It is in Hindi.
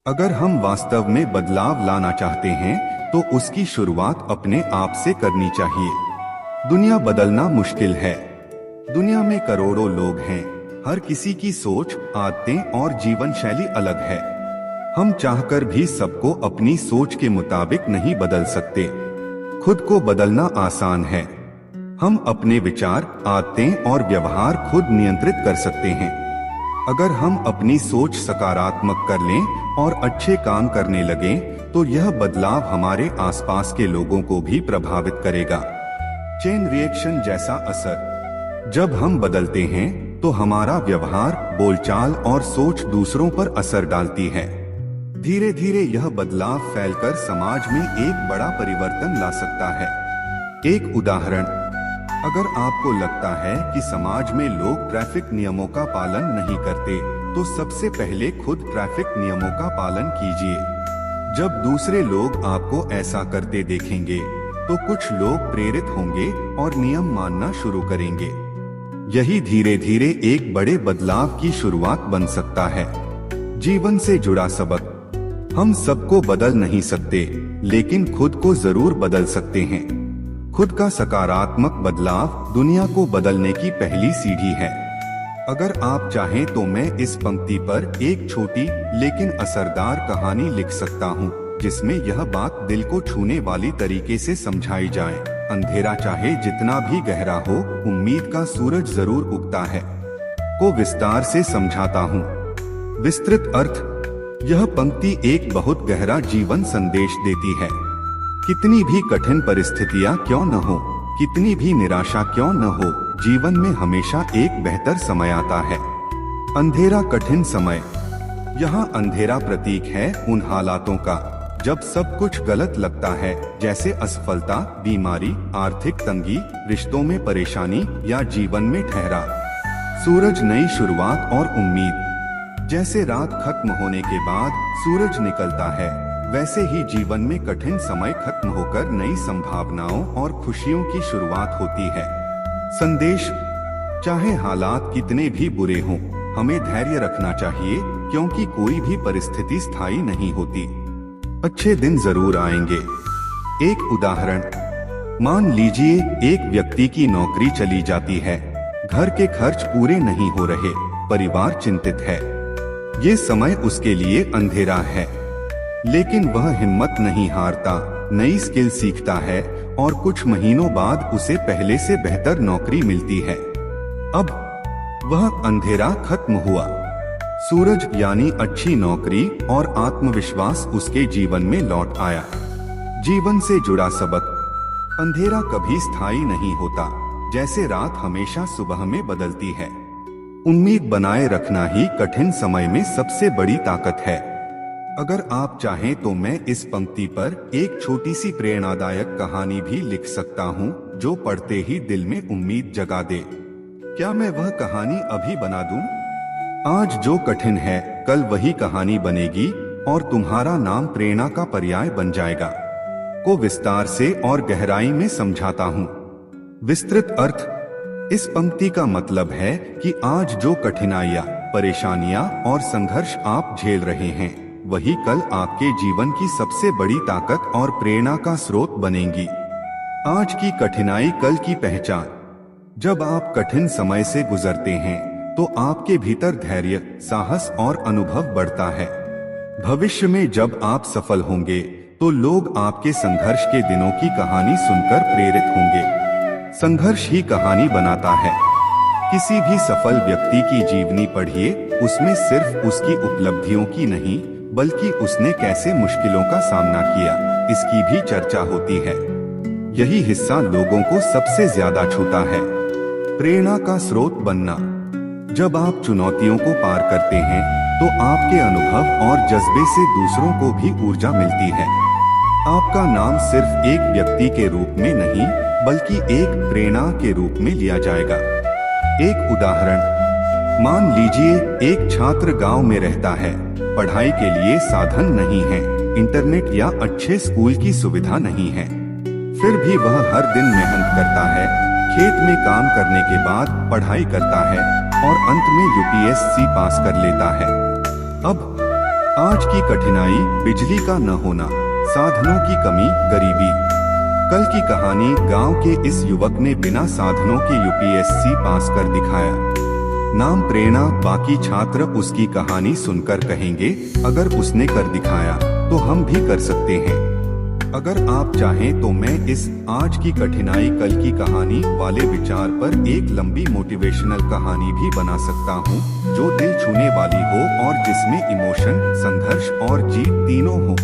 अगर हम वास्तव में बदलाव लाना चाहते हैं तो उसकी शुरुआत अपने आप से करनी चाहिए। दुनिया बदलना मुश्किल है। दुनिया में करोड़ों लोग हैं, हर किसी की सोच, आदतें और जीवन शैली अलग है। हम चाहकर भी सबको अपनी सोच के मुताबिक नहीं बदल सकते। खुद को बदलना आसान है। हम अपने विचार, आदतें और व्यवहार खुद नियंत्रित कर सकते हैं। अगर हम अपनी सोच सकारात्मक कर लें और अच्छे काम करने लगें, तो यह बदलाव हमारे आसपास के लोगों को भी प्रभावित करेगा। चेन रिएक्शन जैसा असर। जब हम बदलते हैं तो हमारा व्यवहार, बोलचाल और सोच दूसरों पर असर डालती है। धीरे धीरे यह बदलाव फैलकर समाज में एक बड़ा परिवर्तन ला सकता है। एक उदाहरण, अगर आपको लगता है कि समाज में लोग ट्रैफिक नियमों का पालन नहीं करते, तो सबसे पहले खुद ट्रैफिक नियमों का पालन कीजिए। जब दूसरे लोग आपको ऐसा करते देखेंगे, तो कुछ लोग प्रेरित होंगे और नियम मानना शुरू करेंगे। यही धीरे धीरे एक बड़े बदलाव की शुरुआत बन सकता है। जीवन से जुड़ा सबक। हम सबको बदल नहीं सकते, लेकिन खुद को जरूर बदल सकते हैं। खुद का सकारात्मक बदलाव दुनिया को बदलने की पहली सीढ़ी है। अगर आप चाहें तो मैं इस पंक्ति पर एक छोटी लेकिन असरदार कहानी लिख सकता हूँ, जिसमें यह बात दिल को छूने वाली तरीके से समझाई जाए। अंधेरा चाहे जितना भी गहरा हो, उम्मीद का सूरज जरूर उगता है। को विस्तार से समझाता हूँ। विस्तृत अर्थ। यह पंक्ति एक बहुत गहरा जीवन संदेश देती है। कितनी भी कठिन परिस्थितियां क्यों न हो, कितनी भी निराशा क्यों न हो, जीवन में हमेशा एक बेहतर समय आता है। अंधेरा कठिन समय। यहाँ अंधेरा प्रतीक है उन हालातों का जब सब कुछ गलत लगता है, जैसे असफलता, बीमारी, आर्थिक तंगी, रिश्तों में परेशानी या जीवन में ठहराव। सूरज नई शुरुआत और उम्मीद। जैसे रात खत्म होने के बाद सूरज निकलता है, वैसे ही जीवन में कठिन समय खत्म होकर नई संभावनाओं और खुशियों की शुरुआत होती है। संदेश। चाहे हालात कितने भी बुरे हों, हमें धैर्य रखना चाहिए, क्योंकि कोई भी परिस्थिति स्थायी नहीं होती। अच्छे दिन जरूर आएंगे। एक उदाहरण, मान लीजिए एक व्यक्ति की नौकरी चली जाती है, घर के खर्च पूरे नहीं हो रहे, परिवार चिंतित है। ये समय उसके लिए अंधेरा है, लेकिन वह हिम्मत नहीं हारता, नई स्किल सीखता है और कुछ महीनों बाद उसे पहले से बेहतर नौकरी मिलती है। अब वह अंधेरा खत्म हुआ। सूरज यानी अच्छी नौकरी और आत्मविश्वास उसके जीवन में लौट आया। जीवन से जुड़ा सबक। अंधेरा कभी स्थायी नहीं होता, जैसे रात हमेशा सुबह में बदलती है। उम्मीद बनाए रखना ही कठिन समय में सबसे बड़ी ताकत है। अगर आप चाहें तो मैं इस पंक्ति पर एक छोटी सी प्रेरणादायक कहानी भी लिख सकता हूँ, जो पढ़ते ही दिल में उम्मीद जगा दे। क्या मैं वह कहानी अभी बना दूं? आज जो कठिन है, कल वही कहानी बनेगी और तुम्हारा नाम प्रेरणा का पर्याय बन जाएगा। को विस्तार से और गहराई में समझाता हूँ। विस्तृत अर्थ। इस पंक्ति का मतलब है कि आज जो कठिनाइयाँ, परेशानियाँ और संघर्ष आप झेल रहे हैं, वही कल आपके जीवन की सबसे बड़ी ताकत और प्रेरणा का स्रोत बनेंगी। आज की कठिनाई कल की पहचान। जब आप कठिन समय से गुजरते हैं, तो आपके भीतर धैर्य, साहस और अनुभव बढ़ता है। भविष्य में जब आप सफल होंगे, तो लोग आपके संघर्ष के दिनों की कहानी सुनकर प्रेरित होंगे। संघर्ष ही कहानी बनाता है। किसी भी सफल व्यक्ति की जीवनी पढ़िए, उसमें सिर्फ उसकी उपलब्धियों की नहीं, बल्कि उसने कैसे मुश्किलों का सामना किया, इसकी भी चर्चा होती है। यही हिस्सा लोगों को सबसे ज्यादा छूता है। प्रेरणा का स्रोत बनना। जब आप चुनौतियों को पार करते हैं, तो आपके अनुभव और जज्बे से दूसरों को भी ऊर्जा मिलती है। आपका नाम सिर्फ एक व्यक्ति के रूप में नहीं, बल्कि एक प्रेरणा के रूप में लिया जाएगा। एक उदाहरण, मान लीजिए एक छात्र गांव में रहता है, पढ़ाई के लिए साधन नहीं है, इंटरनेट या अच्छे स्कूल की सुविधा नहीं है। फिर भी वह हर दिन मेहनत करता है, खेत में काम करने के बाद पढ़ाई करता है और अंत में यूपीएससी पास कर लेता है। अब आज की कठिनाई बिजली का न होना, साधनों की कमी, गरीबी। कल की कहानी, गांव के इस युवक ने बिना साधनों के यूपीएससी पास कर दिखाया। नाम प्रेरणा। बाकी छात्र उसकी कहानी सुनकर कहेंगे, अगर उसने कर दिखाया तो हम भी कर सकते हैं। अगर आप चाहें तो मैं इस आज की कठिनाई कल की कहानी वाले विचार पर एक लंबी मोटिवेशनल कहानी भी बना सकता हूं, जो दिल छूने वाली हो और जिसमें इमोशन, संघर्ष और जीत तीनों हो।